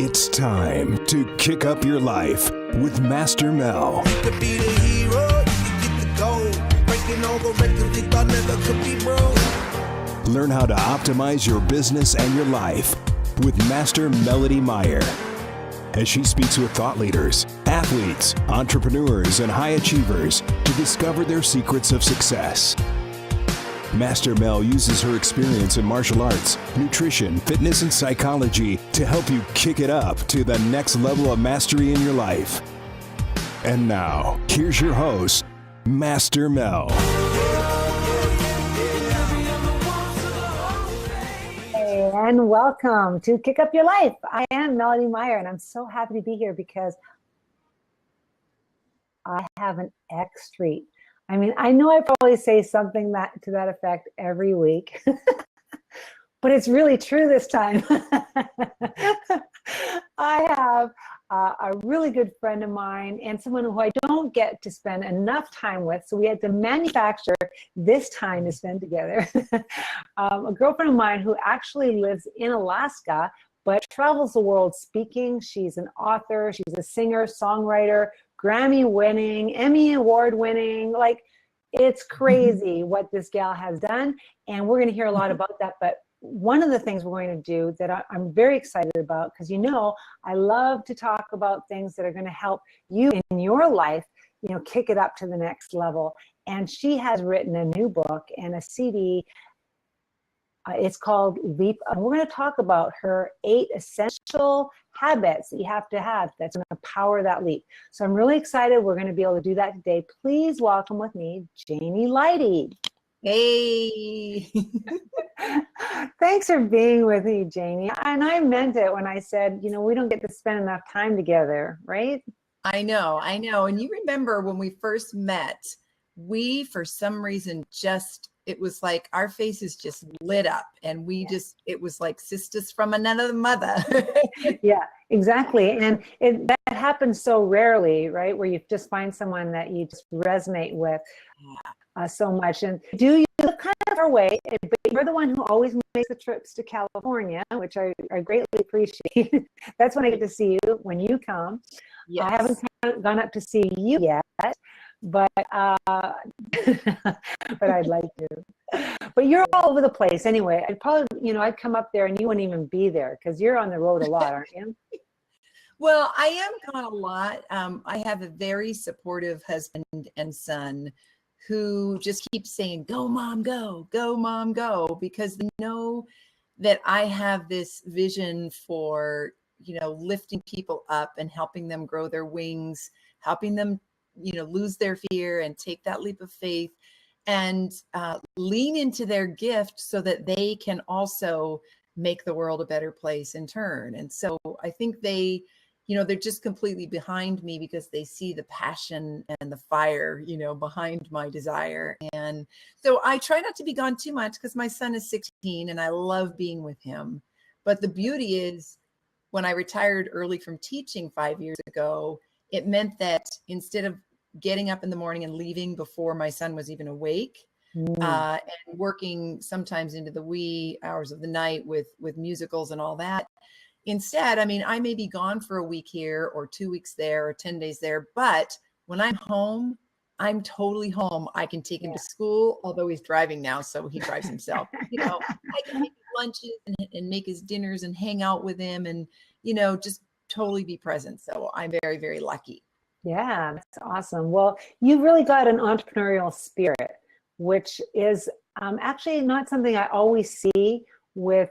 It's time to kick up your life with Master Mel. You could be the hero, you could get the gold. Breaking all the records they thought never could be broke. Learn how to optimize your business and your life with Master Melodee Meyer. As she speaks with thought leaders, athletes, entrepreneurs, and high achievers to discover their secrets of success. Master Mel uses her experience in martial arts, nutrition, fitness, and psychology to help you kick it up to the next level of mastery in your life. And now, here's your host, Master Mel. Hey, and welcome to Kick Up Your Life. I am Melodee Meyer, and I'm so happy to be here because I have an X treat. I mean, I know I probably say something to that effect every week, but it's really true this time. I have a really good friend of mine and someone who I don't get to spend enough time with, so we had to manufacture this time to spend together. A girlfriend of mine who actually lives in Alaska, but travels the world speaking. She's an author, she's a singer, songwriter, Grammy winning, Emmy award winning, like it's crazy what this gal has done. And we're going to hear a lot about that. But one of the things we're going to do that I'm very excited about, because I love to talk about things that are going to help you in your life, kick it up to the next level. And she has written a new book and a CD. It's called Leap. And we're going to talk about her 8 essential habits that you have to have that's going to power that leap. So I'm really excited. We're going to be able to do that today. Please welcome with me, Janie Lideys. Hey. Thanks for being with me, Janie. And I meant it when I said, we don't get to spend enough time together, right? I know. And you remember when we first met, we, for some reason, it was like our faces just lit up and it was like sisters from another mother. Yeah, exactly. And that happens so rarely, right? Where you just find someone that you just resonate with so much. And you look kind of our way, but you're the one who always makes the trips to California, which I greatly appreciate. That's when I get to see you, when you come. Yes. I haven't gone up to see you yet. But I'd like to. But you're all over the place anyway. I'd probably, I'd come up there and you wouldn't even be there because you're on the road a lot, aren't you? Well, I am gone a lot. I have a very supportive husband and son who just keeps saying, "Go, mom, go, go, mom, go," because they know that I have this vision for, lifting people up and helping them grow their wings, helping them lose their fear and take that leap of faith and lean into their gift so that they can also make the world a better place in turn. And so I think they're just completely behind me because they see the passion and the fire, behind my desire. And so I try not to be gone too much because my son is 16 and I love being with him. But the beauty is when I retired early from teaching 5 years ago, it meant that instead of getting up in the morning and leaving before my son was even awake, and working sometimes into the wee hours of the night with musicals and all that. Instead, I may be gone for a week here or 2 weeks there or 10 days there, but when I'm home, I'm totally home. I can take him to school, although he's driving now, so he drives himself. I can make his lunches and make his dinners and hang out with him and, just totally be present. So I'm very, very lucky. Yeah, that's awesome. Well, you've really got an entrepreneurial spirit, which is actually not something I always see with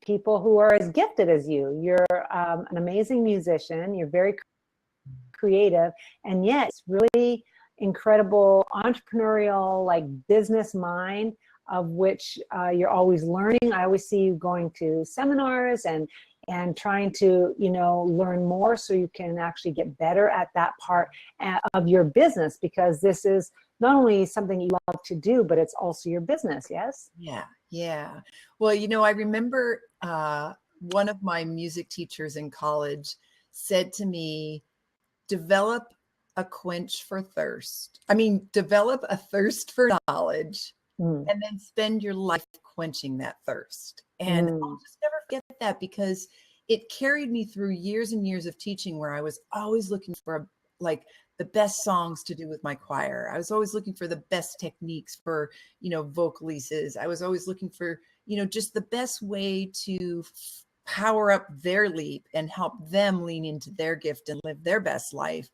people who are as gifted as you. You're an amazing musician. You're very creative, and yet it's really incredible entrepreneurial, like business mind, of which you're always learning. I always see you going to seminars and trying to, learn more so you can actually get better at that part of your business, because this is not only something you love to do, but it's also your business. Yes? Yeah. Well, I remember one of my music teachers in college said to me, develop a quench for thirst. Develop a thirst for knowledge and then spend your life quenching that thirst. And I'll just never forget that, because it carried me through years and years of teaching where I was always looking for like the best songs to do with my choir. I was always looking for the best techniques for, vocalises. I was always looking for, just the best way to power up their leap and help them lean into their gift and live their best life.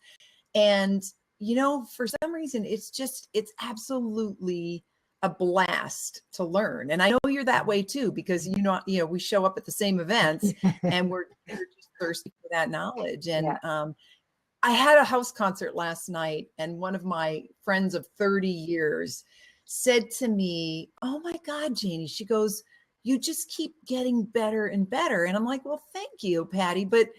And, for some reason, it's absolutely a blast to learn. And I know you're that way too, because, we show up at the same events and we're just thirsty for that knowledge. And, I had a house concert last night, and one of my friends of 30 years said to me, "Oh my God, Janie," she goes, "you just keep getting better and better." And I'm like, "Well, thank you, Patty." But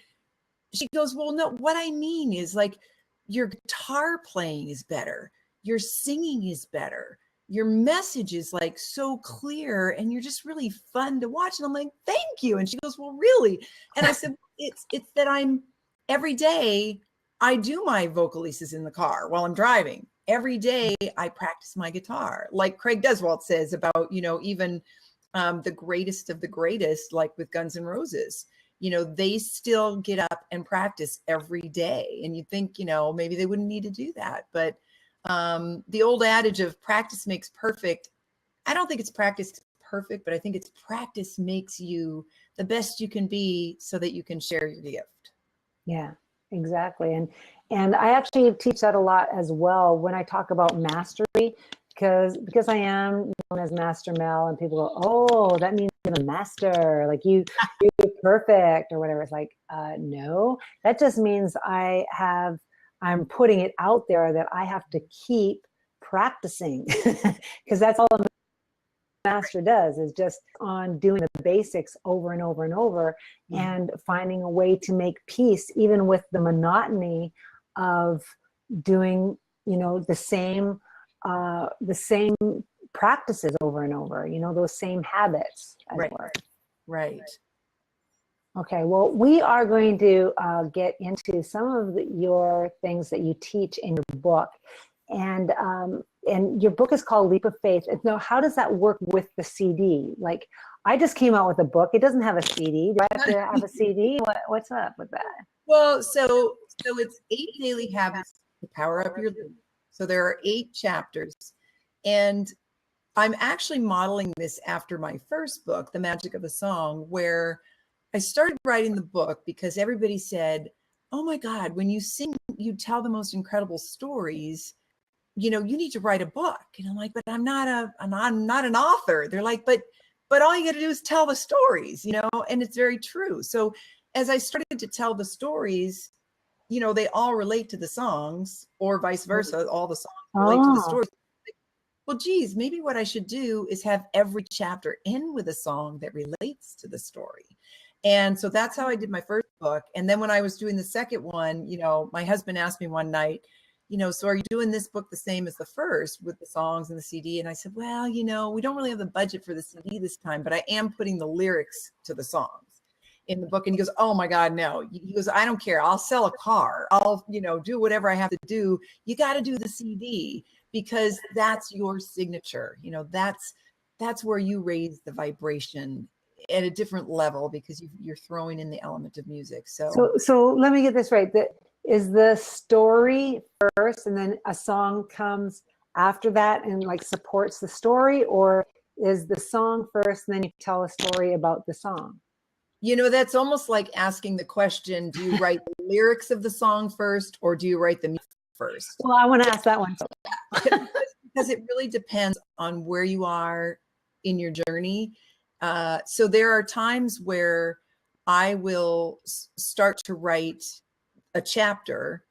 she goes, "Well, no, what I mean is like your guitar playing is better. Your singing is better. Your message is like so clear, and you're just really fun to watch." And I'm like, "Thank you." And she goes, "Well, really?" And I said, it's that every day I do my vocalises in the car while I'm driving. Every day I practice my guitar. Like Craig Deswalt says about, even the greatest of the greatest, like with Guns N' Roses, they still get up and practice every day. And you think, maybe they wouldn't need to do that. But the old adage of practice makes perfect, I don't think it's practice perfect, but I think it's practice makes you the best you can be so that you can share your gift. Yeah. Exactly. And I actually teach that a lot as well when I talk about mastery, because I am known as Master Mel, and people go, "Oh, that means you're a master, like you're perfect," or whatever. It's like, no, that just means I'm putting it out there that I have to keep practicing because that's all a master does, is just on doing the basics over and over and over, and finding a way to make peace even with the monotony of doing the same practices over and over, those same habits as Right. work. Right. Okay, well, we are going to get into some of your things that you teach in your book. And your book is called Leap of Faith. Now, how does that work with the CD? Like, I just came out with a book. It doesn't have a CD. Do I have to have a CD? What's up with that? Well, so it's 8 daily habits to power up your leap. So there are 8 chapters. And I'm actually modeling this after my first book, The Magic of the Song, where I started writing the book because everybody said, "Oh my God, when you sing, you tell the most incredible stories. You need to write a book." And I'm like, "But I'm not an author." They're like, but all you got to do is tell the stories, and it's very true. So as I started to tell the stories, they all relate to the songs, or vice versa. All the songs relate to the stories. Well, geez, maybe what I should do is have every chapter end with a song that relates to the story. And so that's how I did my first book. And then when I was doing the second one, my husband asked me one night, "So are you doing this book the same as the first with the songs and the CD?" And I said, "Well, we don't really have the budget for the CD this time, but I am putting the lyrics to the songs in the book." And he goes, "Oh my God, no." He goes, "I don't care. I'll sell a car. I'll, do whatever I have to do. You got to do the CD because that's your signature. That's where you raise the vibration at a different level because you're throwing in the element of music." So let me get this right. Is the story first and then a song comes after that and like supports the story, or is the song first and then you tell a story about the song? That's almost like asking the question, do you write the lyrics of the song first or do you write the music first? Well, I want to ask that one. Because it really depends on where you are in your journey. So there are times where I will start to write a chapter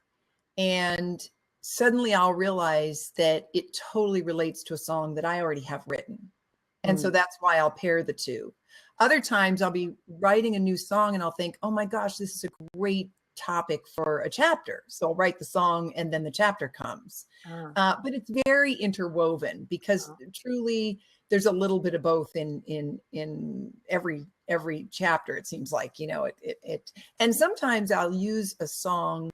and suddenly I'll realize that it totally relates to a song that I already have written. And so that's why I'll pair the two. Other times I'll be writing a new song and I'll think, "Oh my gosh, this is a great topic for a chapter." So I'll write the song and then the chapter comes. But it's very interwoven because truly there's a little bit of both in every chapter. It seems like, and sometimes I'll use a song.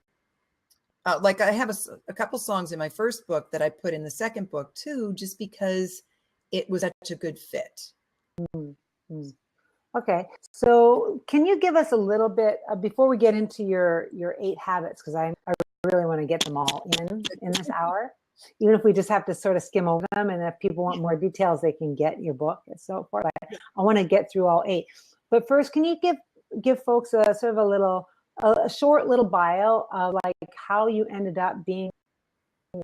Like I have a couple songs in my first book that I put in the second book too, just because it was such a good fit. Okay, so can you give us a little bit before we get into your 8 habits, because I really want to get them all in this hour, even if we just have to sort of skim over them, and if people want more details, they can get your book and so forth. I want to get through all 8, but first, can you give folks a sort of a short little bio of like how you ended up being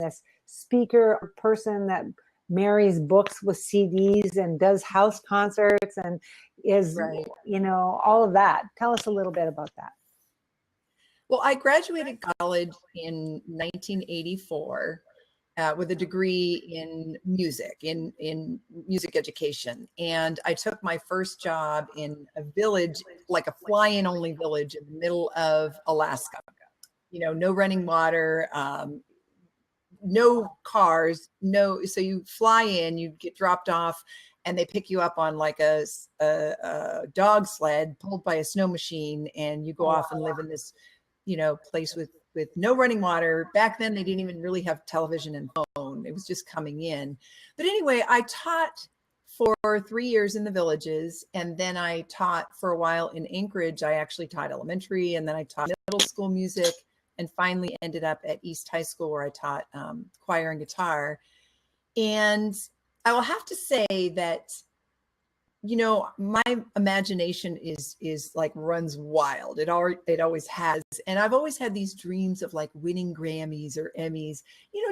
this speaker person that marries books with CDs and does house concerts and is, Right. all of that. Tell us a little bit about that. Well, I graduated college in 1984 with a degree in music, in music education. And I took my first job in a village, like a fly-in only village in the middle of Alaska. No running water, no cars, so you fly in, you get dropped off, and they pick you up on like a dog sled pulled by a snow machine, and you go off and live in this, place with no running water. Back then, they didn't even really have television and phone. It was just coming in. But anyway, I taught for 3 years in the villages, and then I taught for a while in Anchorage. I actually taught elementary, and then I taught middle school music, and finally ended up at East High School, where I taught choir and guitar. And I will have to say that, my imagination is like runs wild. It always has. And I've always had these dreams of like winning Grammys or Emmys,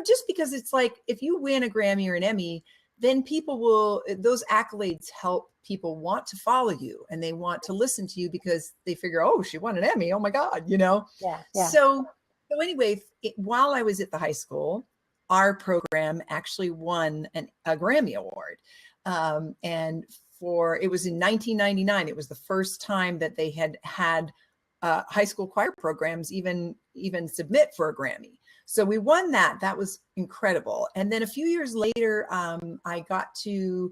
just because it's like, if you win a Grammy or an Emmy, then those accolades help people want to follow you, and they want to listen to you because they figure, oh, she won an Emmy. Oh my God, Yeah. So anyway, while I was at the high school, our program actually won a Grammy Award. And it was in 1999. It was the first time that they had high school choir programs even submit for a Grammy. So we won that. That was incredible. And then a few years later, I got to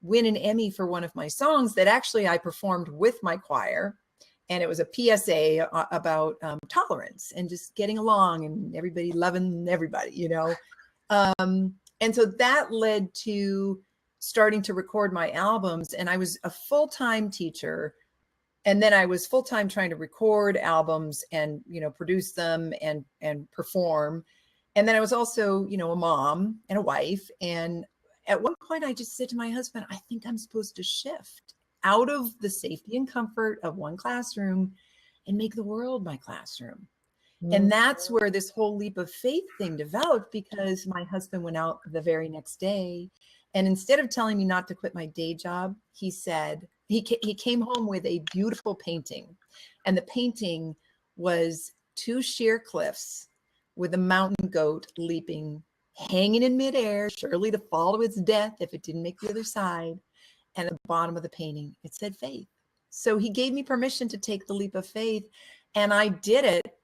win an Emmy for one of my songs that actually I performed with my choir. And it was a PSA about tolerance and just getting along and everybody loving everybody, And so that led to starting to record my albums. And I was a full-time teacher. And then I was full-time trying to record albums and, produce them and perform. And then I was also, a mom and a wife. And at one point I just said to my husband, I think I'm supposed to shift out of the safety and comfort of one classroom and make the world my classroom. Mm-hmm. And that's where this whole leap of faith thing developed, because my husband went out the very next day. And instead of telling me not to quit my day job, he said, he came home with a beautiful painting. And the painting was 2 sheer cliffs with a mountain goat leaping, hanging in midair, surely to fall to its death if it didn't make the other side. And at the bottom of the painting, it said faith. So he gave me permission to take the leap of faith, and I did it.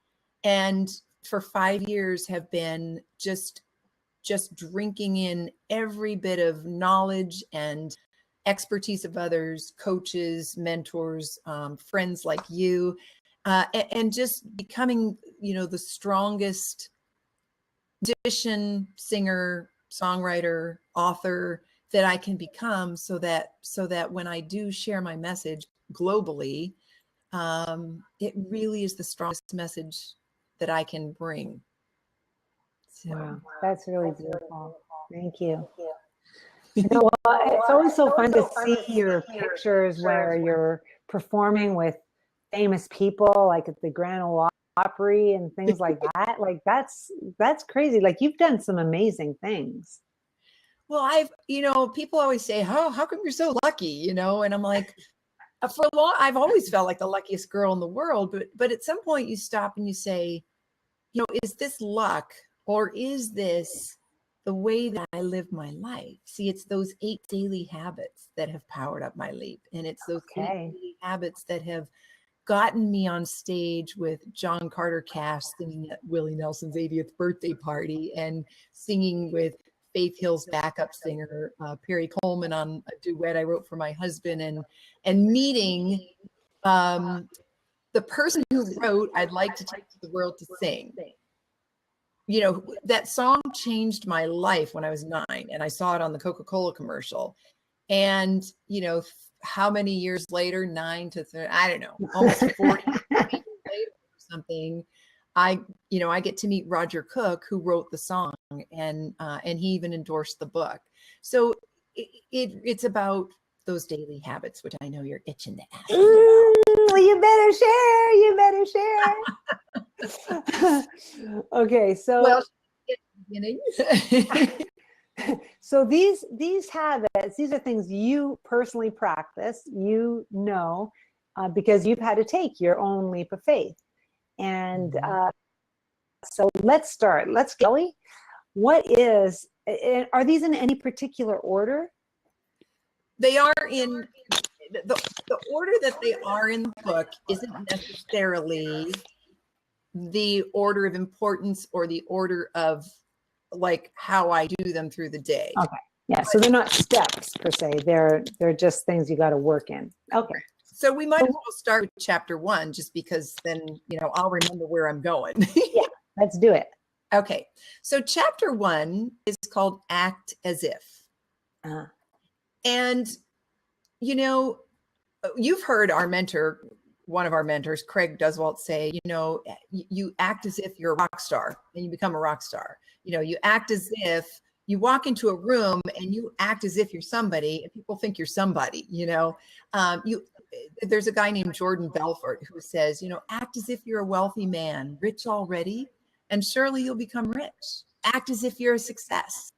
And for 5 years have been just drinking in every bit of knowledge and expertise of others, coaches, mentors, friends like you, and just becoming, the strongest musician, singer, songwriter, author that I can become, so that when I do share my message globally, it really is the strongest message that I can bring. So, wow, that's really beautiful. Thank you. Well, it's always so fun to see your pictures where you're performing with famous people, like at the Grand Ole Opry and things like that. Like that's crazy. Like you've done some amazing things. Well, people always say, "Oh, how come you're so lucky?" And I'm like, I've always felt like the luckiest girl in the world. But at some point you stop and you say, is this luck, or is this the way that I live my life? See, it's those 8 daily habits that have powered up my leap. And it's those 8 daily habits that have gotten me on stage with John Carter Cash singing at Willie Nelson's 80th birthday party, and singing with Faith Hill's backup singer, Perry Coleman, on a duet I wrote for my husband, and meeting the person who wrote I'd Like to Take the World to Sing. That song changed my life when I was 9, and I saw it on the Coca-Cola commercial. And, how many years later, 9 to 30, I don't know, almost 40 years later or something, I get to meet Roger Cook, who wrote the song, and he even endorsed the book. So it's about those daily habits, which I know you're itching to ask. You better share. Okay, so well, at the beginning. So these habits, these are things you personally practice, because you've had to take your own leap of faith. And so let's start. Kelly, are these in any particular order? They are in the order that they are in the book isn't necessarily the order of importance or the order of like how I do them through the day. Okay. Yeah. So they're not steps per se. They're just things you got to work in. Okay. So we might as well start with chapter 1, just because then, I'll remember where I'm going. Yeah, let's do it. Okay. So chapter 1 is called Act As If. And, you've heard one of our mentors, Craig Duswalt, say, you act as if you're a rock star and you become a rock star. You act as if you walk into a room and you act as if you're somebody and people think you're somebody, there's a guy named Jordan Belfort who says, act as if you're a wealthy man, rich already, and surely you'll become rich. Act as if you're a success.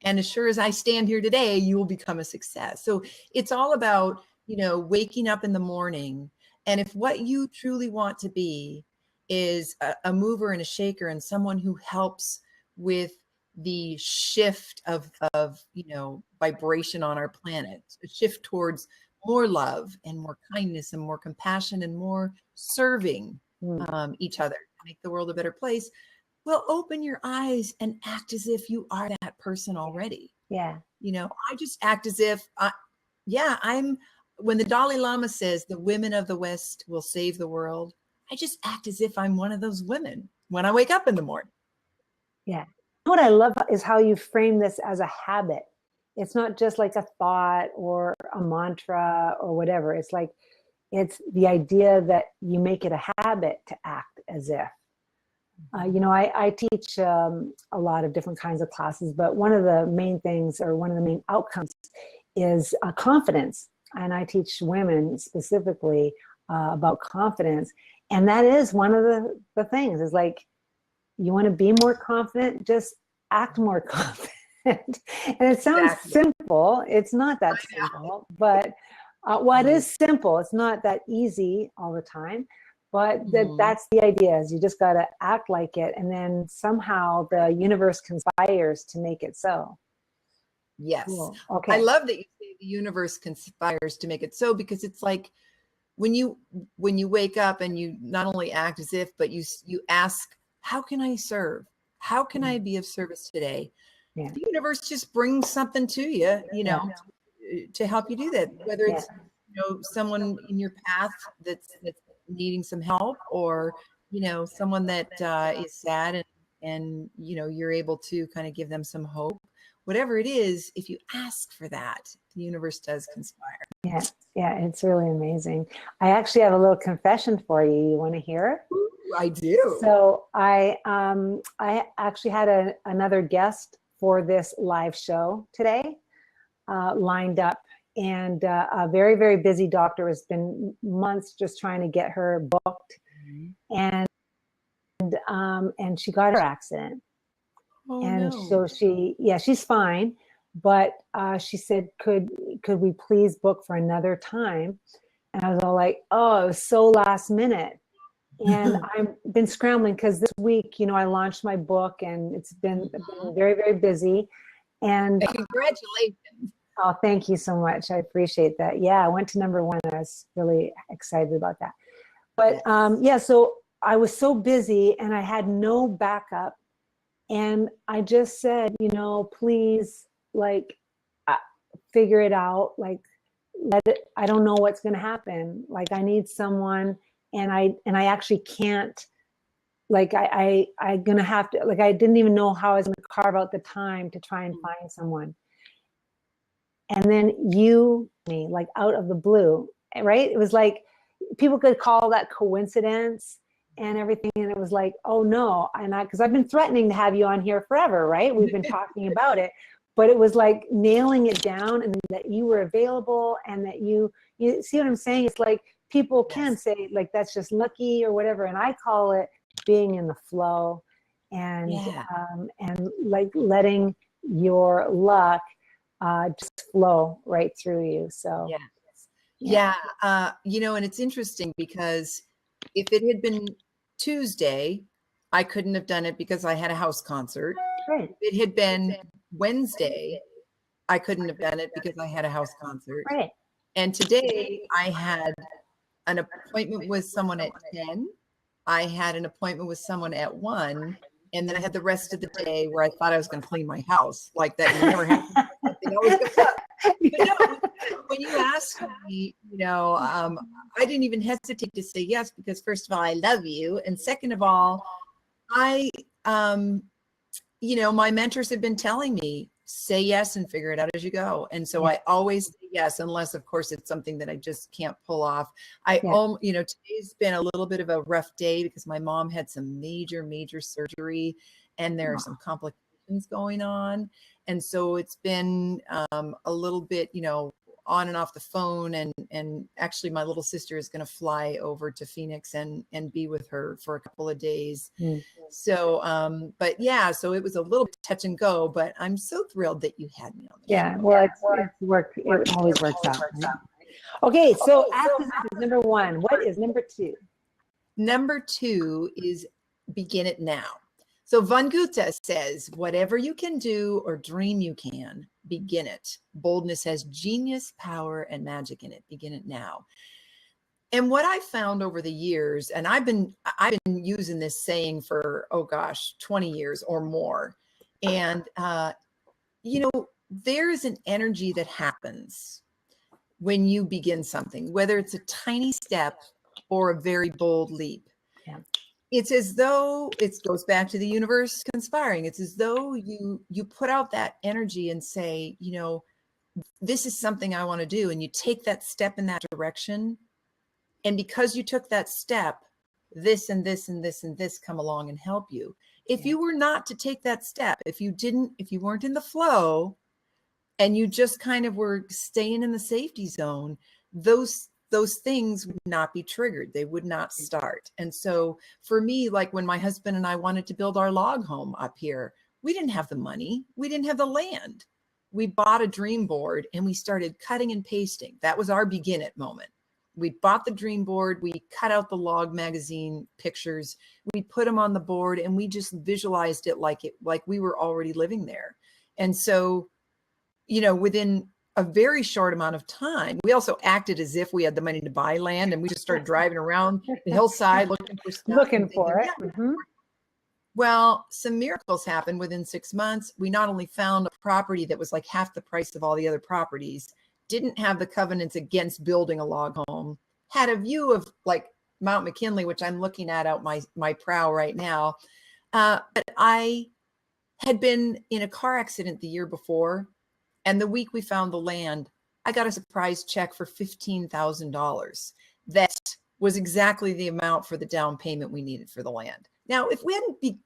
And as sure as I stand here today, you will become a success. So it's all about, waking up in the morning. And if what you truly want to be is a mover and a shaker and someone who helps with the shift of vibration on our planet, a shift towards more love and more kindness and more compassion and more serving each other to make the world a better place, well, open your eyes and act as if you are that person already. Yeah. I just act as if when the Dalai Lama says the women of the West will save the world, I just act as if I'm one of those women when I wake up in the morning. Yeah. What I love is how you frame this as a habit. It's not just like a thought or a mantra or whatever. It's like, it's the idea that you make it a habit to act as if. I teach a lot of different kinds of classes, but one of the main things or one of the main outcomes is confidence. And I teach women specifically about confidence. And that is one of the things is like, you want to be more confident, just act more confident. And it sounds simple. It's not that simple, but it is simple. It's not that easy all the time, but that's the idea is you just got to act like it. And then somehow the universe conspires to make it so. Yes. Cool. Okay. I love that you say the universe conspires to make it so, because it's like when you wake up and you not only act as if, but you ask, how can I serve? How can I be of service today? Yeah. The universe just brings something to you, to help you do that. Whether it's someone in your path that's needing some help, or someone that is sad and you're able to kind of give them some hope. Whatever it is, if you ask for that, the universe does conspire. Yeah, it's really amazing. I actually have a little confession for you. You want to hear? Ooh, I do. So I actually had another guest for this live show today lined up, and a very, very busy doctor has been months just trying to get her booked, and she got her accident. So she's fine, but she said, could we please book for another time? And I was all like, oh, it was so last minute. And I've been scrambling because this week, I launched my book and it's been very, very busy. And congratulations. Oh, thank you so much. I appreciate that. Yeah, I went to #1. I was really excited about that. But so I was so busy and I had no backup. And I just said, please, figure it out. I don't know what's going to happen. I need someone, and I actually can't. I'm gonna have to. I didn't even know how I was going to carve out the time to try and find someone. And then me, like out of the blue, right? It was like, people could call that coincidence and everything. And it was like, oh no. And because I've been threatening to have you on here forever, right? We've been talking about it, but it was like nailing it down, and that you were available, and that you see what I'm saying? It's like, people can say like, that's just lucky or whatever. And I call it being in the flow, and like letting your luck just flow right through you. So and it's interesting because if it had been Tuesday, I couldn't have done it because I had a house concert. Right. If it had been Wednesday, I couldn't have done it because I had a house concert. Right. And today I had an appointment with someone at 10. I had an appointment with someone at 1. And then I had the rest of the day where I thought I was going to clean my house. Like that never happened. When you asked me, I didn't even hesitate to say yes, because first of all, I love you. And second of all, my mentors have been telling me, say yes and figure it out as you go. And so I always say yes, unless of course it's something that I just can't pull off. Today's been a little bit of a rough day because my mom had some major surgery, and there are some complications going on. And so it's been a little bit, on and off the phone. And actually my little sister is going to fly over to Phoenix and be with her for a couple of days. So, so it was a little bit touch and go, but I'm so thrilled that you had me on the show. Well, it's work. It always works out. Right? Okay. So after that is number 1. What is number 2? Number 2 is begin it now. So Van Gogh says, whatever you can do or dream you can, begin it. Boldness has genius, power, and magic in it. Begin it now. And what I found over the years, and I've been using this saying for, 20 years or more. And, there's an energy that happens when you begin something, whether it's a tiny step or a very bold leap. Yeah. It's as though it goes back to the universe conspiring. It's as though you put out that energy and say, this is something I want to do. And you take that step in that direction. And because you took that step, this and this and this and this come along and help you. If you were not to take that step, if you weren't in the flow and you just kind of were staying in the safety zone, those things would not be triggered. They would not start. And so for me, like when my husband and I wanted to build our log home up here, we didn't have the money. We didn't have the land. We bought a dream board and we started cutting and pasting. That was our begin it moment. We bought the dream board. We cut out the log magazine pictures. We put them on the board and we just visualized it like we were already living there. And so, within a very short amount of time, we also acted as if we had the money to buy land, and we just started driving around the hillside looking for stuff. Looking for it. Mm-hmm. Well, some miracles happened within 6 months. We not only found a property that was like half the price of all the other properties, didn't have the covenants against building a log home, had a view of like Mount McKinley, which I'm looking at out my prow right now. But I had been in a car accident the year before. And the week we found the land, I got a surprise check for $15,000. That was exactly the amount for the down payment we needed for the land. Now, if we hadn't did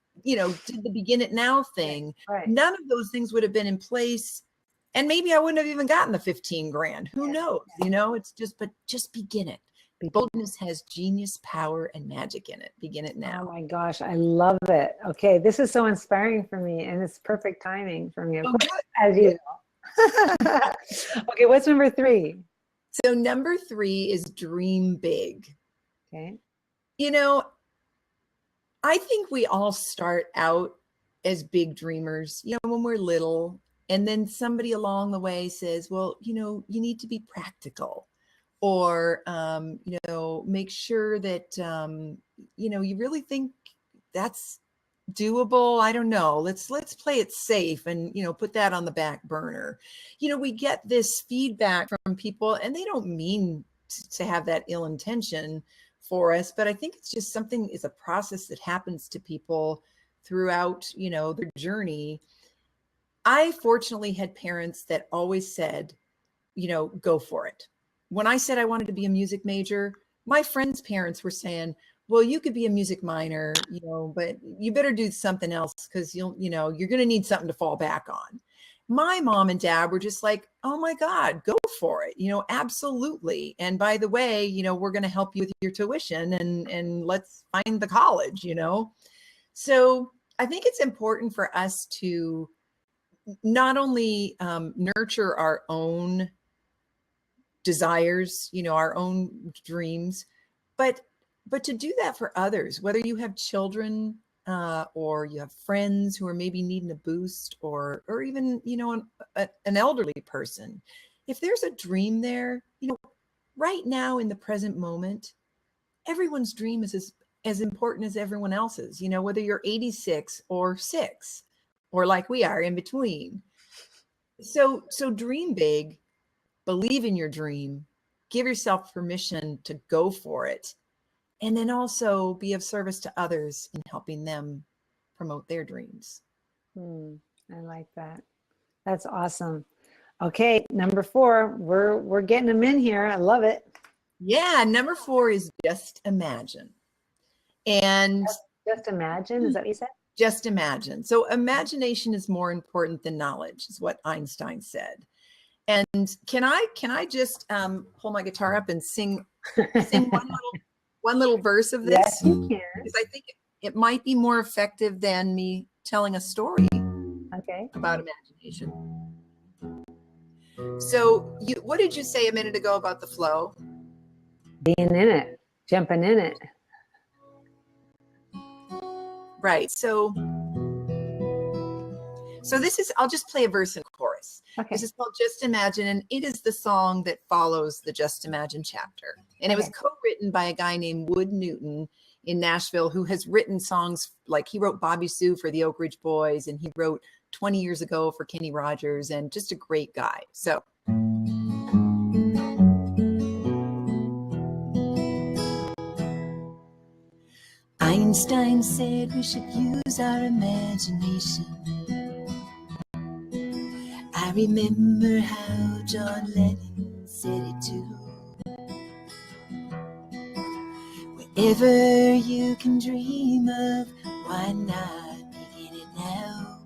the begin it now thing, none of those things would have been in place. And maybe I wouldn't have even gotten the 15 grand. Who knows? It's just begin it. Boldness has genius, power, and magic in it. Begin it now. Oh my gosh, I love it. Okay, this is so inspiring for me, and it's perfect timing for me, of course, as you know. Okay, what's number 3? So number 3 is dream big. Okay. I think we all start out as big dreamers, when we're little, and then somebody along the way says, well, you need to be practical, or, make sure that, you really think that's doable. I don't know. Let's play it safe and, put that on the back burner. We get this feedback from people, and they don't mean to have that ill intention for us, but I think it's just it's a process that happens to people throughout, their journey. I fortunately had parents that always said, go for it. When I said I wanted to be a music major, my friends' parents were saying, well, you could be a music minor, but you better do something else because you're going to need something to fall back on. My mom and dad were just like, oh my God, go for it. Absolutely. And by the way, we're going to help you with your tuition and let's find the college, So I think it's important for us to not only nurture our own desires, our own dreams, but to do that for others, whether you have children or you have friends who are maybe needing a boost or even, an elderly person. If there's a dream there, right now in the present moment, everyone's dream is as important as everyone else's, whether you're 86 or 6 or like we are in between. So dream big, believe in your dream, give yourself permission to go for it. And then also be of service to others in helping them promote their dreams. I like that. That's awesome. Okay, number 4, we're getting them in here. I love it. Yeah, number 4 is just imagine. And just imagine, is that what you said? Just imagine. So imagination is more important than knowledge, is what Einstein said. And can I just pull my guitar up and sing one little verse of this? Yes, you can. Because I think it might be more effective than me telling a story about imagination. So what did you say a minute ago about the flow? Being in it, jumping in it. Right. So this is, I'll just play a verse and chorus. Okay. This is called Just Imagine, and it is the song that follows the Just Imagine chapter. And it was co-written by a guy named Wood Newton in Nashville, who has written songs like he wrote Bobby Sue for the Oak Ridge Boys, and he wrote 20 years ago for Kenny Rogers, and just a great guy. So. Einstein said we should use our imagination. I remember how John Lennon said it too. Wherever you can dream of, why not begin it now?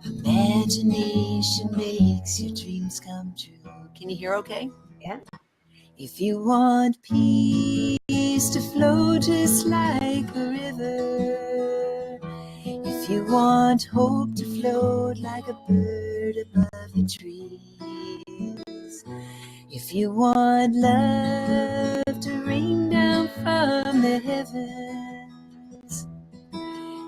Imagination makes your dreams come true. Can you hear okay? Yeah. If you want peace to flow just like a river, if you want hope to float like a bird above the trees, if you want love to rain down from the heavens,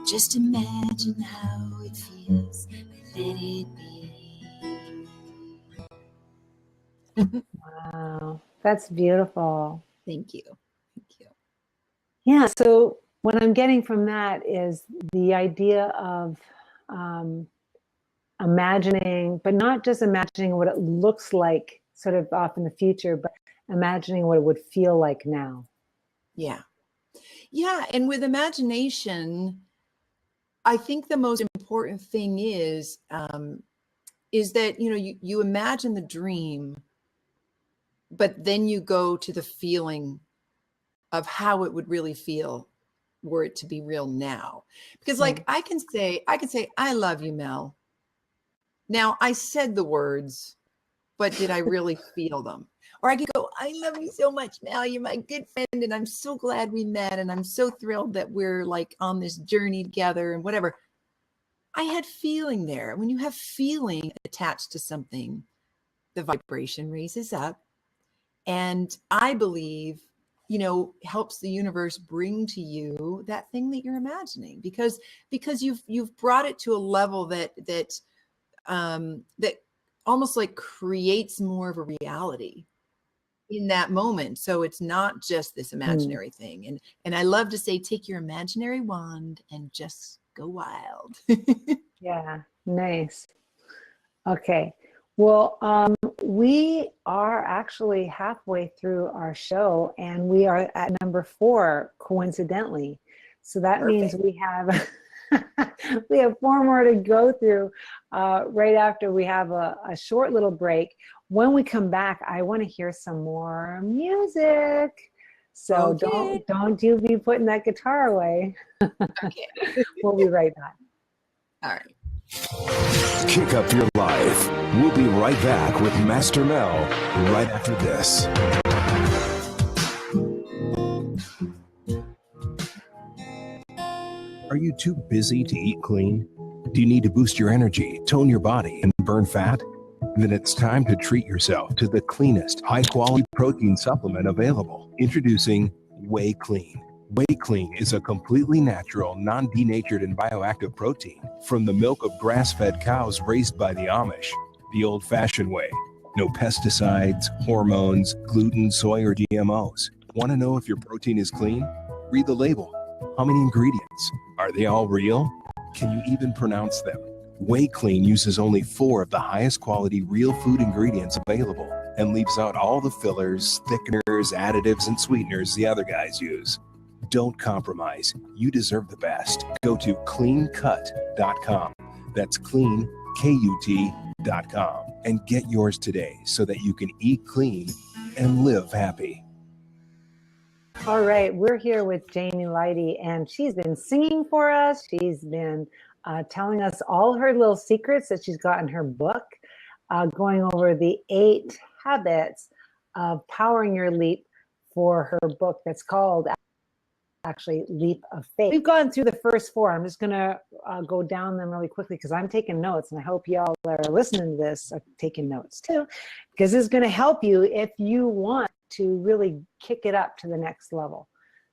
just imagine how it feels, but let it be. Wow, that's beautiful. Thank you. Yeah, so what I'm getting from that is the idea of imagining, but not just imagining what it looks like sort of off in the future, but imagining what it would feel like now. Yeah. Yeah. And with imagination, I think the most important thing is that, you imagine the dream, but then you go to the feeling of how it would really feel were it to be real now. Because like I can say, I love you, Mel. Now I said the words, but did I really feel them? Or I could go, I love you so much, Mel. You're my good friend. And I'm so glad we met. And I'm so thrilled that we're like on this journey together and whatever. I had feeling there. When you have feeling attached to something, the vibration raises up. And I believe, helps the universe bring to you that thing that you're imagining, because you've brought it to a level that almost like creates more of a reality in that moment. So it's not just this imaginary thing. And I love to say, take your imaginary wand and just go wild. Yeah, nice. Okay. Well, we are actually halfway through our show, and we are at number 4, coincidentally. So that means we have we have 4 more to go through right after we have a short little break. when we come back, I want to hear some more music. So Okay. don't you be putting that guitar away. Okay. We'll be right back. All right. Kick up your life. We'll be right back with Master Mel right after this. Are you too busy to eat clean? Do you need to boost your energy, tone your body, and burn fat? Then it's time to treat yourself to the cleanest, high-quality protein supplement available. Introducing Whey Clean. Whey Clean is a completely natural, non-denatured and bioactive protein from the milk of grass-fed cows raised by the Amish, the old-fashioned way. No pesticides, hormones, gluten, soy, or GMOs. Want to know if your protein is clean? Read the label. How many ingredients? Are they all real? Can you even pronounce them? Whey Clean uses only 4 of the highest quality real food ingredients available and leaves out all the fillers, thickeners, additives, and sweeteners the other guys use. Don't compromise. You deserve the best. Go to cleancut.com. That's clean, K-U-T.com, and get yours today so that you can eat clean and live happy. All right, we're here with Janie Lidey, and she's been singing for us. She's been telling us all her little secrets that she's got in her book, going over the 8 habits of powering your leap for her book that's called actually Leap of Faith. We've gone through the first 4. I'm just going to go down them really quickly because I'm taking notes, and I hope y'all that are listening to this are taking notes too, because it's going to help you if you want to really kick it up to the next level.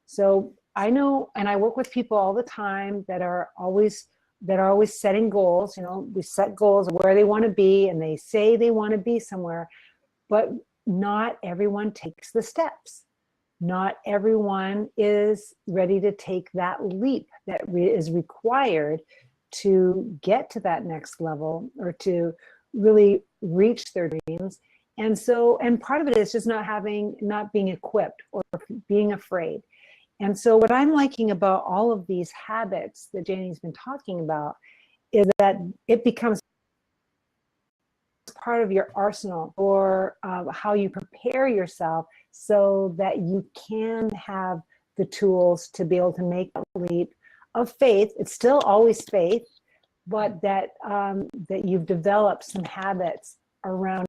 So I know, and I work with people all the time that are always setting goals. You know, we set goals of where they want to be, and they say they want to be somewhere, but not everyone takes the steps. Not everyone is ready to take that leap that is required to get to that next level or to really reach their dreams. And so, and part of it is just not being equipped or being afraid. And so what I'm liking about all of these habits that Janie's been talking about is that it becomes part of your arsenal or how you prepare yourself so that you can have the tools to be able to make a leap of faith. It's still always faith, but that you've developed some habits around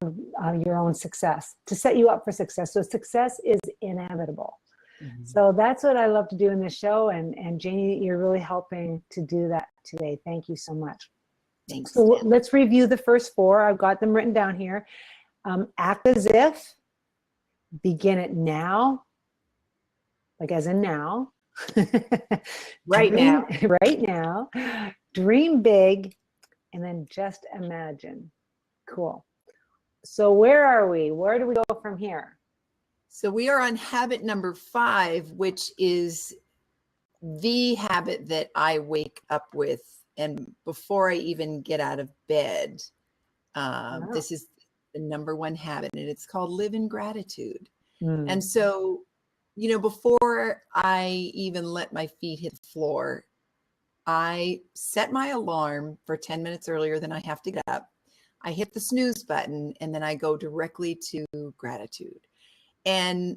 your own success to set you up for success. So success is inevitable. Mm-hmm. So that's what I love to do in this show. And Janie, you're really helping to do that today. Thank you so much. Thanks. So let's review the first 4. I've got them written down here. Act as if, begin it now, like as in now. Right now. Right now. Dream big, and then just imagine. Cool. So where are we? Where do we go from here? So we are on habit number 5, which is the habit that I wake up with. And before I even get out of bed, this is the number 1 habit, and it's called live in gratitude. And so, you know, before I even let my feet hit the floor, I set my alarm for 10 minutes earlier than I have to get up. I hit the snooze button, and then I go directly to gratitude. And,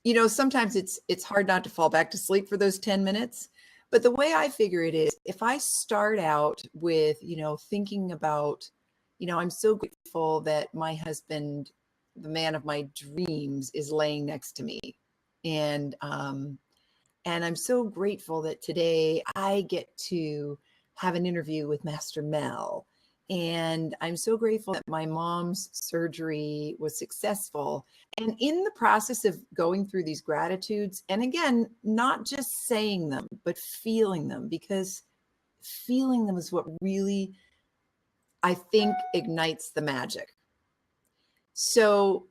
you know, sometimes it's hard not to fall back to sleep for those 10 minutes. But the way I figure it is, if I start out with, you know, thinking about, you know, I'm so grateful that my husband, the man of my dreams, is laying next to me. And I'm so grateful that today I get to have an interview with Master Mel. And I'm so grateful that my mom's surgery was successful. And in the process of going through these gratitudes, and again, not just saying them, but feeling them, because feeling them is what really, I think, ignites the magic. So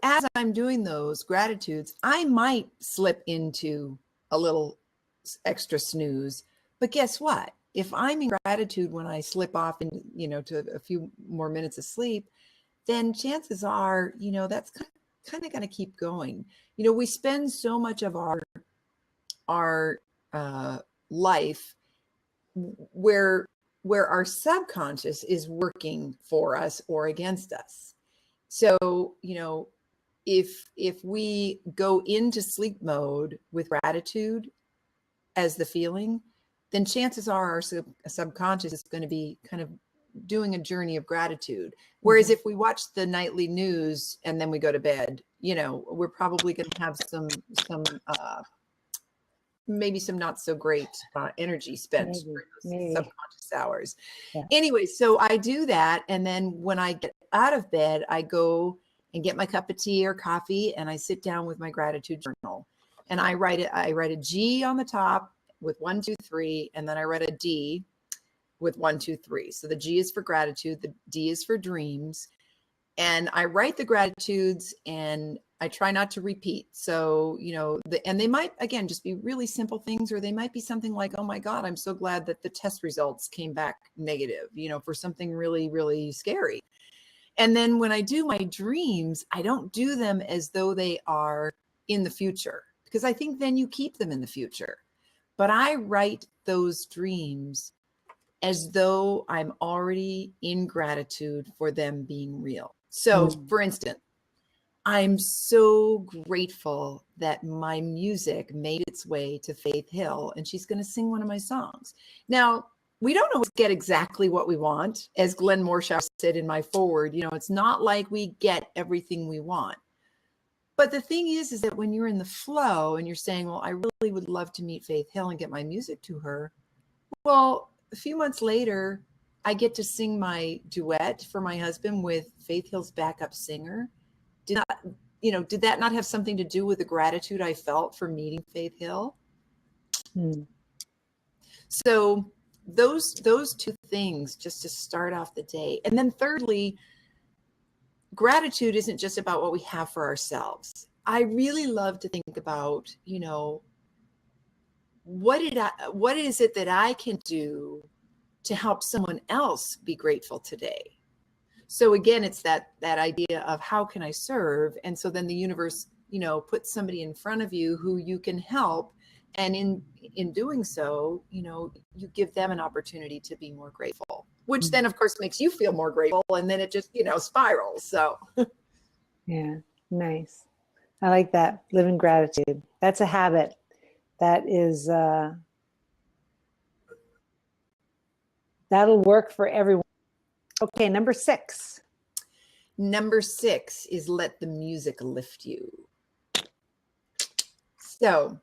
as I'm doing those gratitudes, I might slip into a little extra snooze, but guess what? If I'm in gratitude when I slip off and, you know, to a few more minutes of sleep, then chances are, you know, that's kind of going to keep going. You know, we spend so much of our life where our subconscious is working for us or against us. So, if we go into sleep mode with gratitude as the feeling, then chances are our subconscious is going to be kind of doing a journey of gratitude. Whereas if we watch the nightly news and then we go to bed, we're probably going to have some maybe some not so great energy spent for those subconscious hours. Yeah. Anyway, so I do that. And then when I get out of bed, I go and get my cup of tea or coffee, and I sit down with my gratitude journal. And I write a G on the top with 1, 2, 3, and then I write a D with 1, 2, 3. So the G is for gratitude, the D is for dreams. And I write the gratitudes, and I try not to repeat. So, and they might, again, just be really simple things, or they might be something like, oh my God, I'm so glad that the test results came back negative, for something really, really scary. And then when I do my dreams, I don't do them as though they are in the future, because I think then you keep them in the future. But I write those dreams as though I'm already in gratitude for them being real. So, for instance, I'm so grateful that my music made its way to Faith Hill, and she's going to sing one of my songs. Now, we don't always get exactly what we want. As Glenn Morshower said in my foreword, it's not like we get everything we want. But the thing is that when you're in the flow and you're saying, well, I really would love to meet Faith Hill and get my music to her. Well, a few months later, I get to sing my duet for my husband with Faith Hill's backup singer. Did that not have something to do with the gratitude I felt for meeting Faith Hill? So those two things, just to start off the day. And then thirdly, gratitude isn't just about what we have for ourselves. I really love to think about, what is it that I can do to help someone else be grateful today? So again, it's that idea of how can I serve? And so then the universe, puts somebody in front of you who you can help. And in doing so, you give them an opportunity to be more grateful, which then of course makes you feel more grateful. And then it just, spirals. So. Yeah. Nice. I like that. Live in gratitude. That's a habit that is, that'll work for everyone. Okay. Number 6. Number 6 is let the music lift you. So,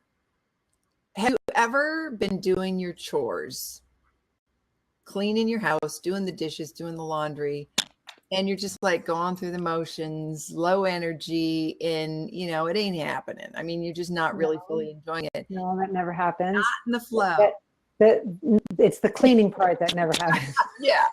have you ever been doing your chores, cleaning your house, doing the dishes, doing the laundry, and you're just like going through the motions, low energy, and it ain't happening. I mean, you're just not really fully enjoying it. No, that never happens. Not in the flow. It's the cleaning part that never happens. Yeah.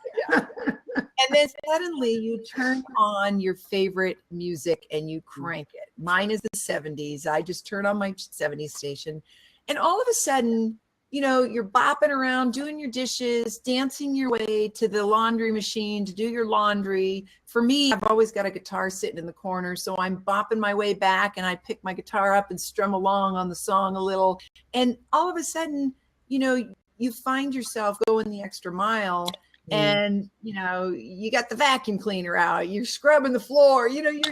And then suddenly you turn on your favorite music and you crank it. Mine is the 70s. I just turn on my 70s station. And all of a sudden, you're bopping around, doing your dishes, dancing your way to the laundry machine to do your laundry. For me, I've always got a guitar sitting in the corner. So I'm bopping my way back and I pick my guitar up and strum along on the song a little. And all of a sudden, you find yourself going the extra mile. And, you got the vacuum cleaner out, you're scrubbing the floor, you're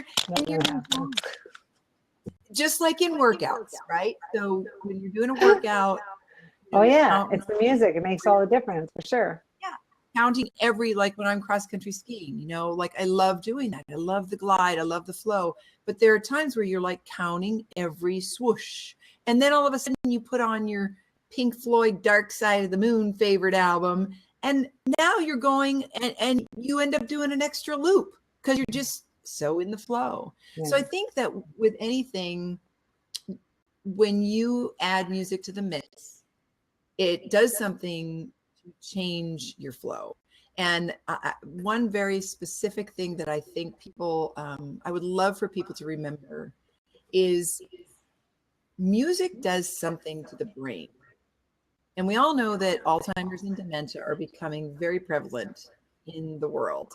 just like in workouts, right? So when you're doing a workout. Oh yeah. It's the music. It makes all the difference for sure. Yeah. Counting like when I'm cross country skiing, I love doing that. I love the glide. I love the flow, but there are times where you're like counting every swoosh. And then all of a sudden you put on your Pink Floyd Dark Side of the Moon favorite album. And now you're going and you end up doing an extra loop because you're just so in the flow. Yeah. So I think that with anything, when you add music to the mix, it does something to change your flow. And one very specific thing that I think people, I would love for people to remember is music does something to the brain. And we all know that Alzheimer's and dementia are becoming very prevalent in the world.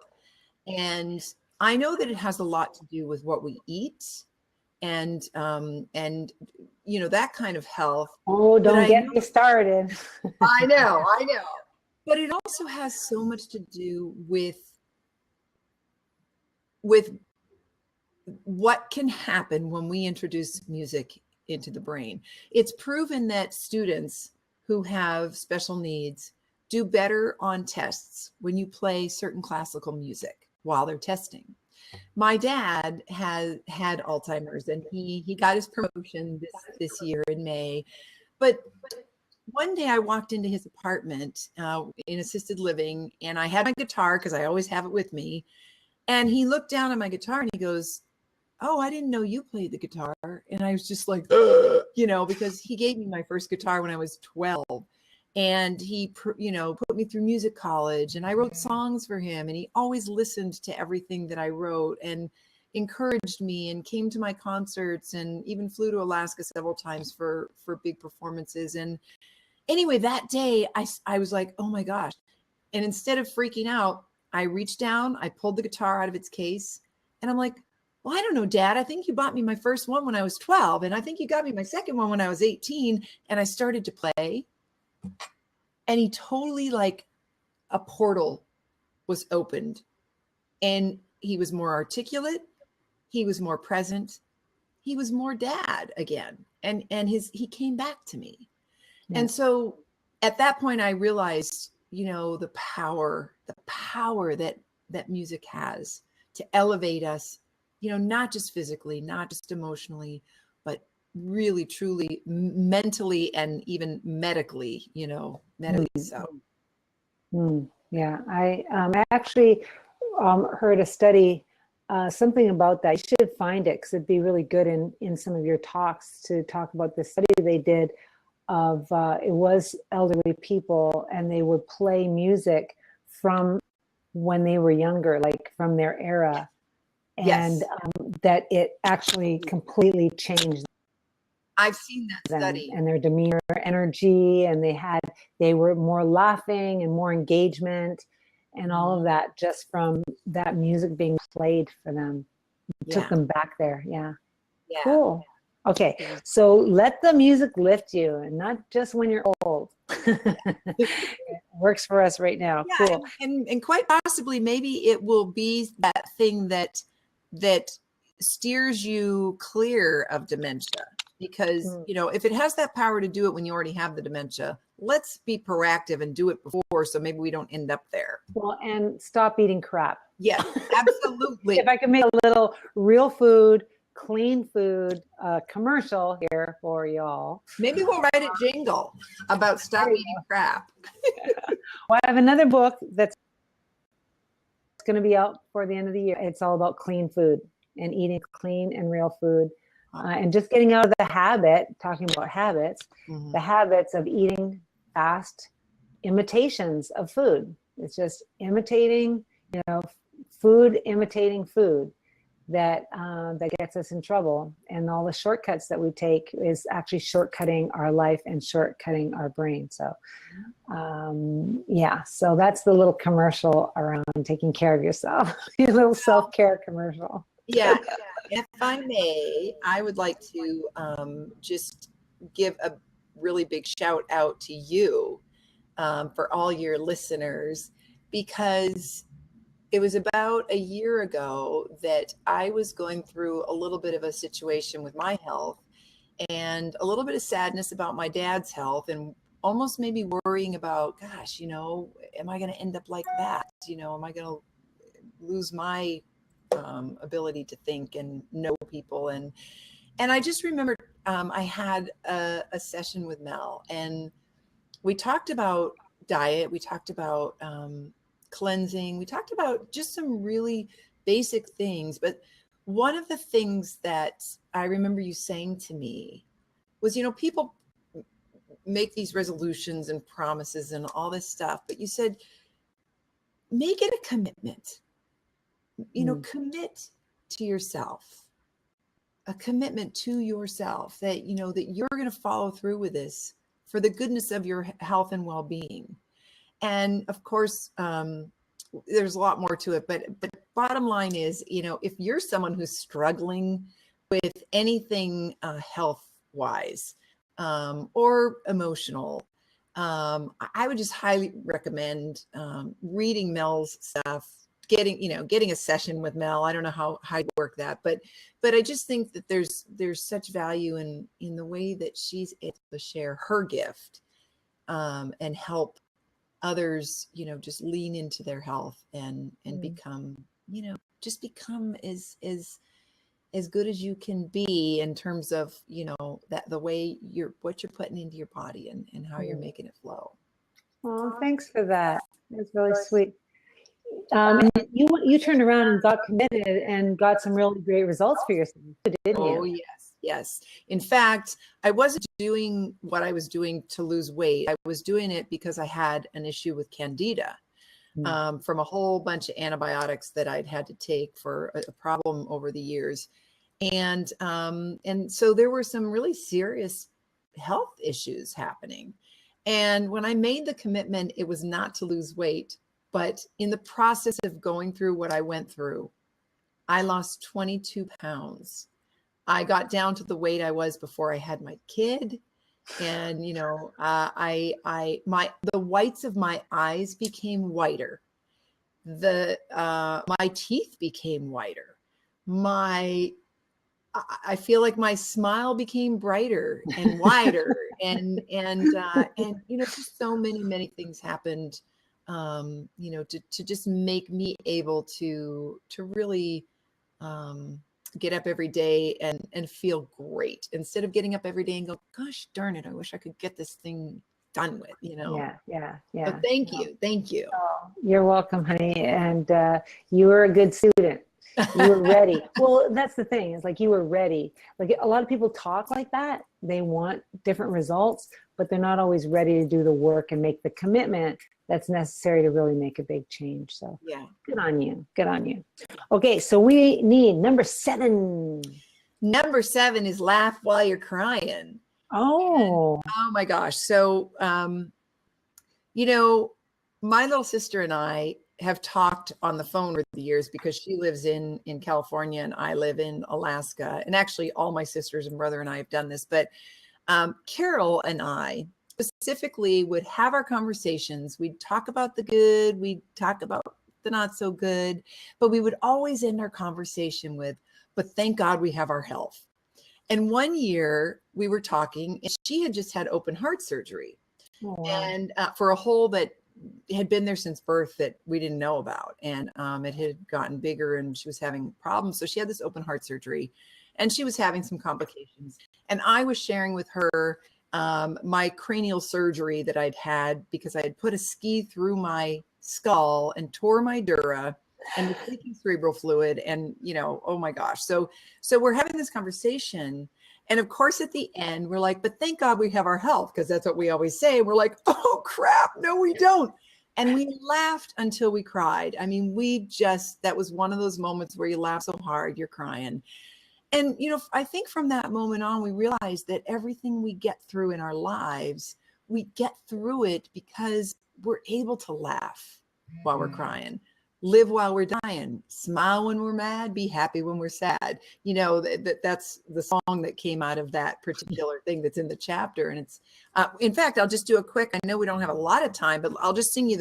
And I know that it has a lot to do with what we eat and that kind of health. Oh, don't get me started. I know. But it also has so much to do with what can happen when we introduce music into the brain. It's proven that students who have special needs do better on tests when you play certain classical music while they're testing. My dad had Alzheimer's, and he got his promotion this year in May. But one day I walked into his apartment in assisted living, and I had my guitar because I always have it with me. And he looked down at my guitar and he goes, "Oh, I didn't know you played the guitar." And I was just like, you know, because he gave me my first guitar when I was 12. And he, you know, put me through music college, and I wrote songs for him. And he always listened to everything that I wrote and encouraged me and came to my concerts and even flew to Alaska several times for big performances. And anyway, that day I was like, oh my gosh. And instead of freaking out, I reached down, I pulled the guitar out of its case, and I'm like, well, I don't know, Dad. I think you bought me my first one when I was 12. And I think you got me my second one when I was 18. And I started to play. And he totally, like, a portal was opened, and he was more articulate. He was more present. He was more dad again. And he came back to me. Yeah. And so at that point I realized, you know, the power that music has to elevate us, you know, not just physically, not just emotionally, but really, truly mentally and even medically, you know, medically. So. Yeah, I actually heard a study, something about that. You should find it because it'd be really good in some of your talks to talk about the study they did of, it was elderly people, and they would play music from when they were younger, like from their era. And yes. That it actually completely changed. I've seen that study. And their demeanor, energy, and they were more laughing and more engagement and all of that just from that music being played for them. It took them back there. Yeah. Cool. Okay. So let the music lift you, and not just when you're old. It works for us right now. Yeah, cool. And quite possibly maybe it will be that thing that steers you clear of dementia. Because, you know, if it has that power to do it when you already have the dementia, let's be proactive and do it before, so maybe we don't end up there. Well, and stop eating crap. Yeah, absolutely. If I could make a little real food, clean food commercial here for y'all. Maybe we'll write a jingle about stop eating crap. Well, I have another book that's going to be out for the end of the year. It's all about clean food and eating clean and real food. And just getting out of the habit, talking about habits, the habits of eating fast imitations of food. It's just imitating, you know, food imitating food that gets us in trouble. And all the shortcuts that we take is actually shortcutting our life and shortcutting our brain. So, so that's the little commercial around taking care of yourself, your little self-care commercial. Yeah. If I may, I would like to just give a really big shout out to you for all your listeners, because it was about a year ago that I was going through a little bit of a situation with my health and a little bit of sadness about my dad's health, and almost maybe worrying about, gosh, you know, am I going to end up like that? You know, am I going to lose my ability to think and know people? And I just remembered I had a session with Mel, and we talked about diet, we talked about cleansing, we talked about just some really basic things. But one of the things that I remember you saying to me was, you know, people make these resolutions and promises and all this stuff, but you said, make it a commitment. You know, commit to yourself, a commitment to yourself that, you know, that you're going to follow through with this for the goodness of your health and well-being. And of course, there's a lot more to it, but bottom line is, you know, if you're someone who's struggling with anything health-wise or emotional, I would just highly recommend reading Mel's stuff, getting a session with Mel. I don't know how I work that, but I just think that there's such value in the way that she's able to share her gift, and help others, just lean into their health and become, just become as good as you can be in terms of, that the way what you're putting into your body and how you're making it flow. Oh, thanks for that. That's really sweet. And you turned around and got committed and got some really great results for yourself, didn't you? Oh, yes. In fact, I wasn't doing what I was doing to lose weight. I was doing it because I had an issue with candida, from a whole bunch of antibiotics that I'd had to take for a problem over the years. And so there were some really serious health issues happening. And when I made the commitment, it was not to lose weight, but in the process of going through what I went through, I lost 22 pounds. I got down to the weight I was before I had my kid. And, the whites of my eyes became whiter. My teeth became whiter. I feel like my smile became brighter and wider and just so many things happened, to just make me able to really, get up every day and feel great instead of getting up every day and go, gosh, darn it, I wish I could get this thing done with, Yeah. So thank you. Oh, you're welcome, honey. And you were a good student. You were ready. Well, that's the thing. It's like you were ready. Like a lot of people talk like that. They want different results, but they're not always ready to do the work and make the commitment that's necessary to really make a big change. So yeah, good on you. Good on you. Okay, so we need number 7. Number 7 is laugh while you're crying. Oh my gosh. So, my little sister and I have talked on the phone over the years because she lives in California and I live in Alaska. And actually all my sisters and brother and I have done this, but Carol and I specifically would have our conversations. We'd talk about the good, we'd talk about the not so good, but we would always end our conversation with, but thank God we have our health. And one year we were talking and she had just had open heart surgery. wow. And for a hole that had been there since birth that we didn't know about. And it had gotten bigger and she was having problems. So she had this open heart surgery and she was having some complications. And I was sharing with her my cranial surgery that I'd had because I had put a ski through my skull and tore my dura and was leaking cerebral fluid. And, oh my gosh. So we're having this conversation. And of course, at the end, we're like, but thank God we have our health, because that's what we always say. We're like, oh, crap. No, we don't. And we laughed until we cried. I mean, that was one of those moments where you laugh so hard, you're crying. And, I think from that moment on, we realized that everything we get through in our lives, we get through it because we're able to laugh while we're crying. Live while we're dying, smile when we're mad, be happy when we're sad. That's the song that came out of that particular thing that's in the chapter. And it's, in fact, I'll just do a quick, I know we don't have a lot of time, but I'll just sing you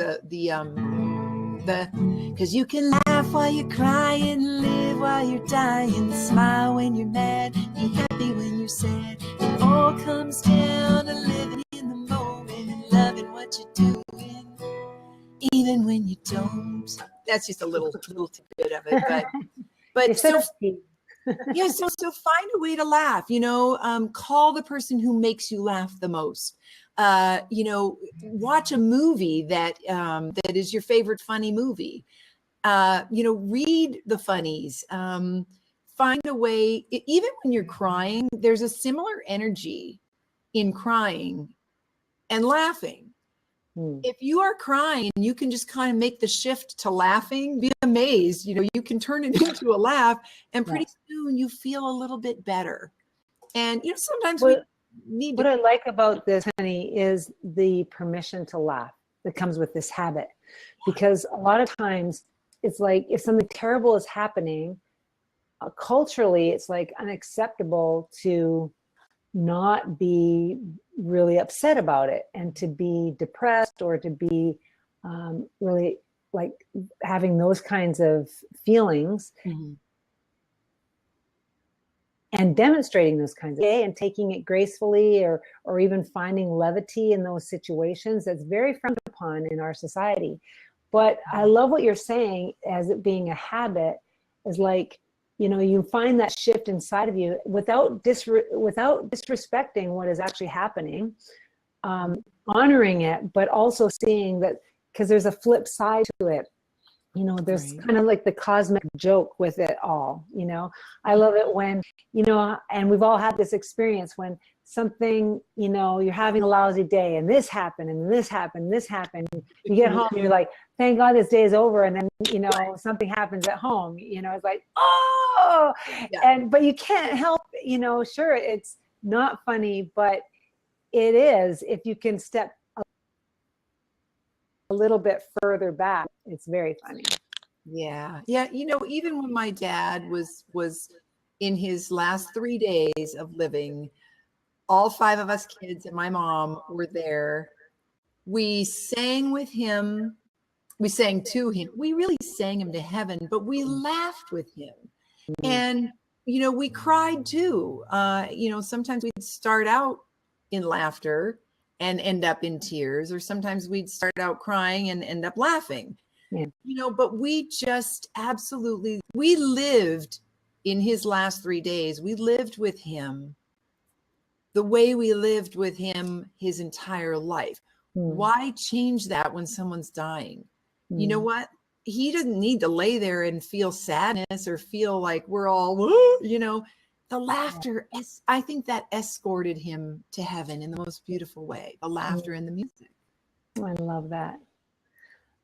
cause you can laugh while you're crying, live while you're dying, smile when you're mad, be happy when you're sad. It all comes down to living in the moment and loving what you're doing, even when you don't. That's just a little tidbit of it, but so yeah, so find a way to laugh. Call the person who makes you laugh the most. Watch a movie that is your favorite funny movie. Read the funnies. Find a way. Even when you're crying, there's a similar energy in crying and laughing. If you are crying, you can just kind of make the shift to laughing, be amazed, you can turn it into a laugh and pretty soon you feel a little bit better. And, sometimes we need What I like about this, honey, is the permission to laugh that comes with this habit. Because a lot of times it's like if something terrible is happening, culturally, it's like unacceptable to not be really upset about it and to be depressed or to be really like having those kinds of feelings and demonstrating those kinds of and taking it gracefully, or even finding levity in those situations, that's very frowned upon in our society. But I love what you're saying, as it being a habit, is like, you know, you find that shift inside of you without disrespecting what is actually happening, honoring it, but also seeing that, because there's a flip side to it. You know, there's kind of like the cosmic joke with it all, you know. I love it when, you know, and we've all had this experience when something, you know, you're having a lousy day and this happened and this happened, and this happened. You get home, you're like, thank God this day is over. And then, you know, something happens at home, you know, it's like, oh, but you can't help, you know, sure, it's not funny, but it is, if you can step a little bit further back, it's very funny. Yeah. You know, even when my dad was in his last 3 days of living, all 5 of us kids and my mom were there. We sang with him. We sang to him. We really sang him to heaven, but we laughed with him. And, you know, we cried too. You know, sometimes we'd start out in laughter and end up in tears, or sometimes we'd start out crying and end up laughing, you know, but we just absolutely, we lived in his last 3 days. We lived with him the way we lived with him his entire life. Why change that when someone's dying? You know what? He doesn't need to lay there and feel sadness or feel like we're all, you know. The laughter, I think that escorted him to heaven in the most beautiful way, the laughter and the music. I love that.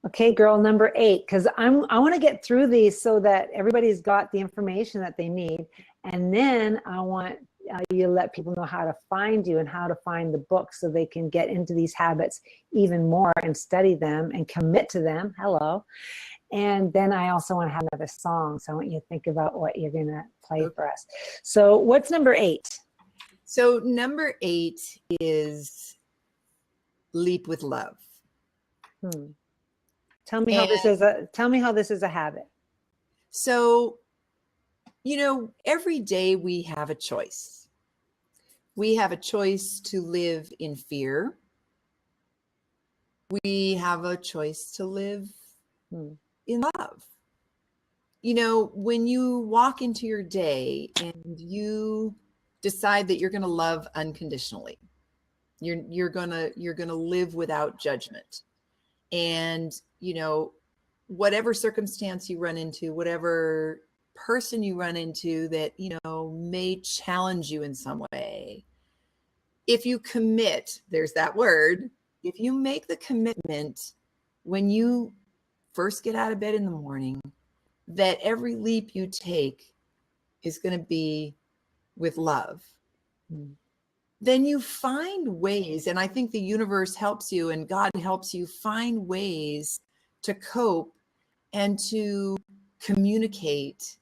Okay, girl, number 8, because I want to get through these so that everybody's got the information that they need. And then I want you to let people know how to find you and how to find the books so they can get into these habits even more and study them and commit to them. Hello. And then I also want to have another song. So I want you to think about what you're going to play for us. So what's number 8? So number 8 is Leap with Love. Tell me how this is a habit. So, you know, every day we have a choice. We have a choice to live in fear. We have a choice to live in love. You know, when you walk into your day and you decide that you're going to love unconditionally, you're going to live without judgment. And, you know, whatever circumstance you run into, whatever person you run into that, you know, may challenge you in some way, if you commit, there's that word, if you make the commitment when you first get out of bed in the morning, that every leap you take is going to be with love, then you find ways, and I think the universe helps you and God helps you find ways to cope and to communicate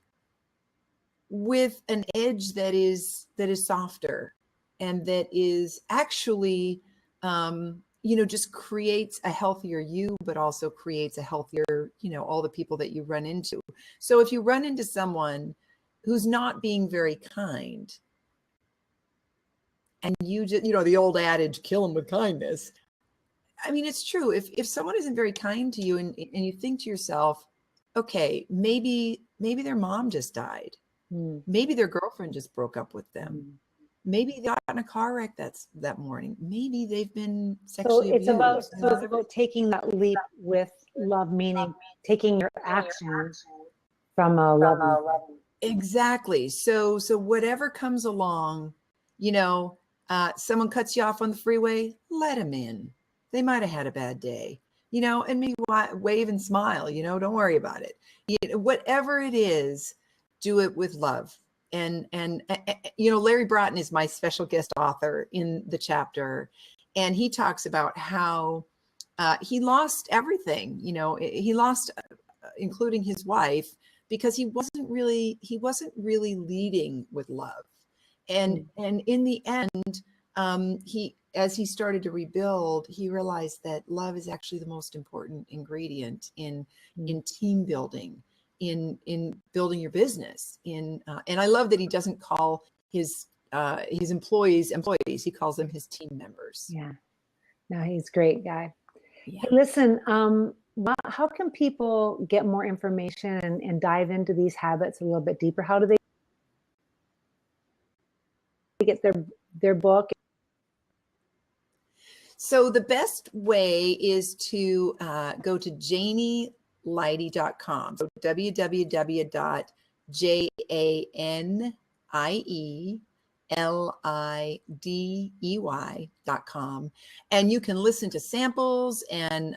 with an edge that is softer and that is actually, you know, just creates a healthier you, but also creates a healthier, you know, all the people that you run into. So if you run into someone who's not being very kind, and you just, you know, the old adage, kill them with kindness. I mean, it's true. If someone isn't very kind to you and you think to yourself, okay, maybe their mom just died. Maybe their girlfriend just broke up with them. Maybe they got in a car wreck that morning. Maybe they've been sexually abused. So it's about taking that leap with love, meaning taking your actions from a loving. Exactly. So whatever comes along, you know, someone cuts you off on the freeway, let them in. They might have had a bad day, you know, and maybe wave and smile, you know, don't worry about it. You know, whatever it is, do it with love. And you know, Larry Broughton is my special guest author in the chapter. And he talks about how he lost everything, you know, he lost, including his wife, because he wasn't really leading with love. And in the end, as he started to rebuild, he realized that love is actually the most important ingredient in team building, in building your business. And I love that he doesn't call his employees. He calls them his team members. Yeah. No, he's a great guy. Yeah. Hey, listen, how can people get more information and dive into these habits a little bit deeper? How do they get their book? So the best way is to go to JanieLidey.com. So www.JanieLidey.com, and you can listen to samples and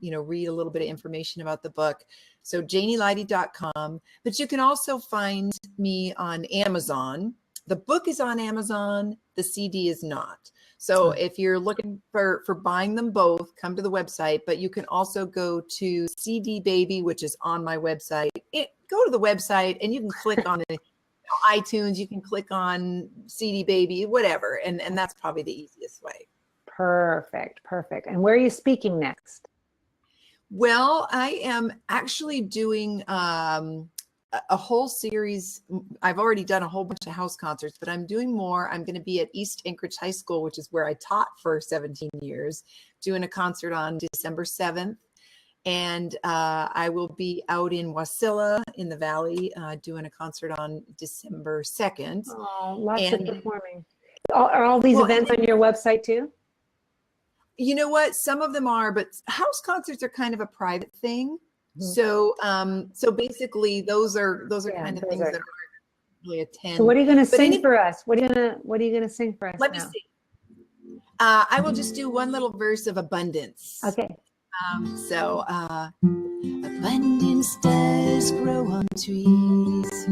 read a little bit of information about the book. So JanieLidey.com, but you can also find me on Amazon. The book is on Amazon. The CD is not. So if you're looking for buying them both, come to the website, but you can also go to CD Baby, which is on my website. Go to the website and you can click on the iTunes, you can click on CD Baby, whatever. And that's probably the easiest way. Perfect. And where are you speaking next? Well, I am actually doing a whole series. I've already done a whole bunch of house concerts, but I'm doing more. I'm going to be at East Anchorage High School, which is where I taught for 17 years, doing a concert on December 7th. And I will be out in Wasilla in the Valley doing a concert on December 2nd. Oh, lots of performing. Are all these events on your website too? You know what? Some of them are, but house concerts are kind of a private thing. So basically those are kind of things that are really attend. So what are you going to sing for us? What are you going to sing for us? Let me see. I will just do one little verse of Abundance. Okay. Abundance does grow on trees.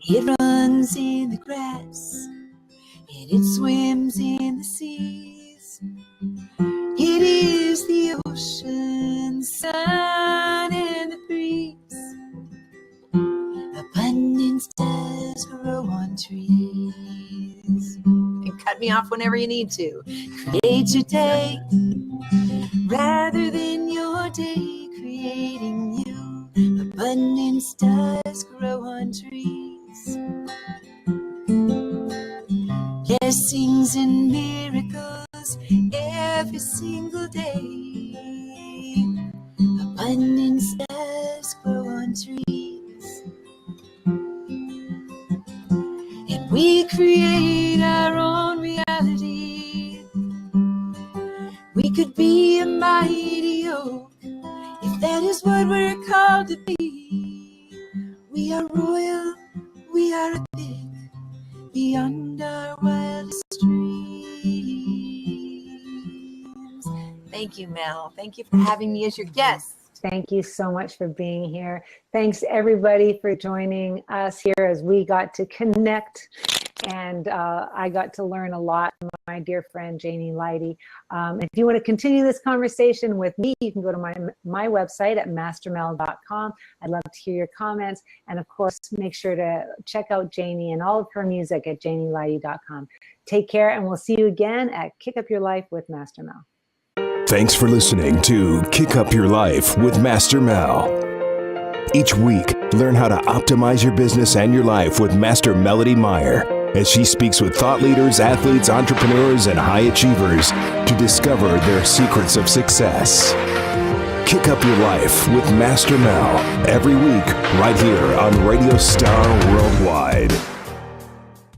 It runs in the grass and it swims in the seas. It is the ocean, sun, and the breeze. Abundance does grow on trees. And cut me off whenever you need to. Create your day rather than your day creating you. Abundance does grow on trees. Blessings and miracles every single day. Abundance does grow on trees. And we create our own reality. We could be a mighty oak if that is what we're called to be. We are royal, we are big, beyond our wildest dreams. Thank you, Mel. Thank you for having me as your guest. Thank you so much for being here. Thanks everybody for joining us here as we got to connect, and I got to learn a lot from my dear friend Janie Lideys. If you want to continue this conversation with me, you can go to my website at mastermel.com. I'd love to hear your comments, and of course make sure to check out Janie and all of her music at janielideys.com. Take care, and we'll see you again at Kick Up Your Life with Master Mel. Thanks for listening to Kick Up Your Life with Master Mel. Each week, learn how to optimize your business and your life with Master Melodee Meyer as she speaks with thought leaders, athletes, entrepreneurs, and high achievers to discover their secrets of success. Kick Up Your Life with Master Mel every week right here on Radio Star Worldwide.